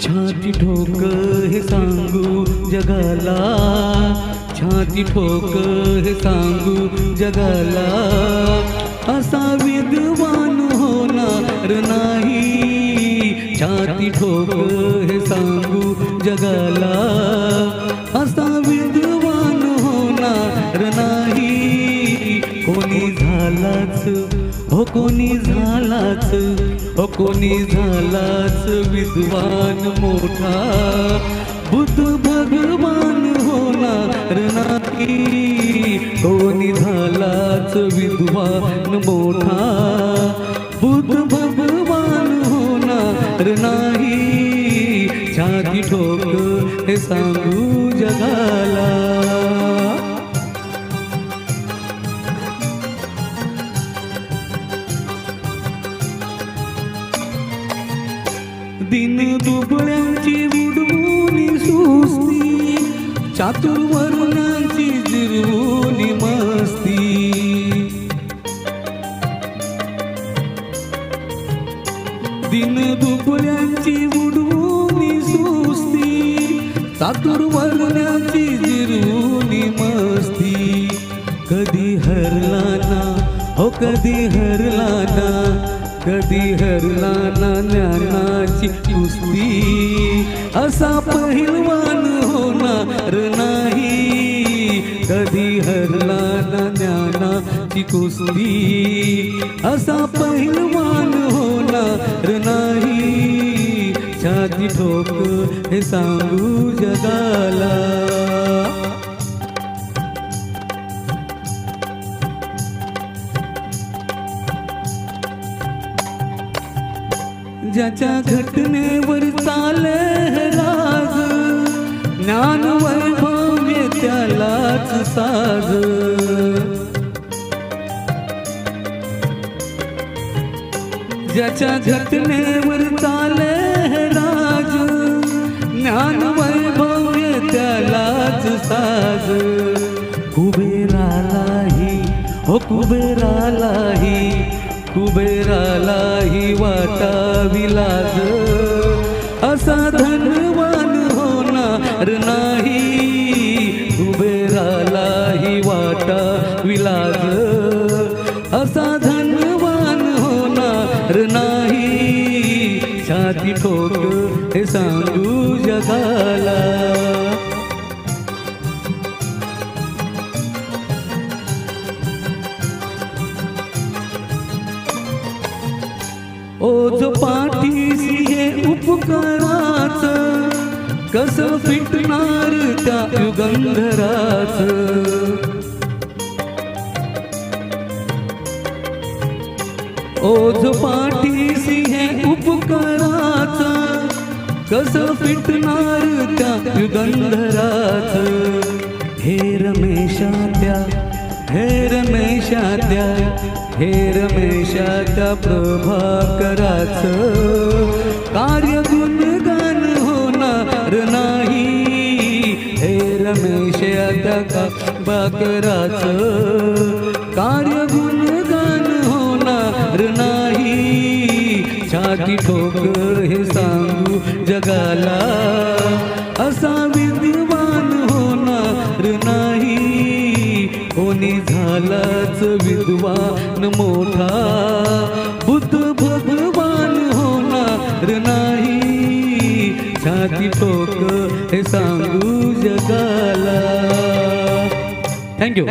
छाती ठोक हे सांगू जगाला, छाती ठोक हे सांगू जगाला, असा विद्वान होणार नाही। छाती ठोक हे सांगू जगाला, असा विद्वान होणार नाही। कोणी झालाच हो, कोणी झालाच हो, कोणी झालाच विद्वान मोठा, बुद्ध भगवान होणार नाही। कोणी झालाच विद्वान मोठा, बुद्ध भगवान होणार नाही। छाती ठोक हे सांगू जगाला। दिन दुबळ्यांची उडवून सुस्ती, चातुर्वर्णांची जिरवून मस्ती। दिन दुबळ्यांची उडवून सुस्ती, चातुर्वर्णांची जिरवून मस्ती। कधी हरला ना हो, कधी हरला ना, कधी हरला ना ज्ञानाची कुस्ती, असा पहिलवान होणार नाही। कधी हरला ना ज्ञानाची कुस्ती, असा पहिलवान होणार नाही। छाती ठोक हे सांगू जगाला। ज्याच्या घटनेवर चाले राज, ज्ञान वैभव त्यालाच साज। ज्याच्या घटनेवर चाले राज, ज्ञान वैभव त्यालाच साज। कुबेरालाही हो, कुबेरालाही, कुबेरालाही वाटावी लाज, असा धनवान होणार नाही। कुबेरालाही वाटावी लाज, असा धनवान होणार नाही। छाती ठोक हे सांगू जगाला। ओझ पाठीसी हे उपकाराच, कसं फिटणार त्या युगंधराच। ओझ पाठीसी हे उपकाराच, कसं फिटणार त्या युगंधराच। हे रमेशात्या, हे रमेशात्या, हे रमेशात्या प्रभाकराच, कार्य गुणगान होणार नाही। हे रमेशात्या प्रभाकराच, कार्य गुणगान होणार नाही। छाती ठोक हे सांगू जगाला, असा विद्वान होणार नाही। कोणी झालाच विद्वान मोठा, बुद्ध भगवान होणार नाही। छाती ठोक हे सांगू जगाला। थँक्यू।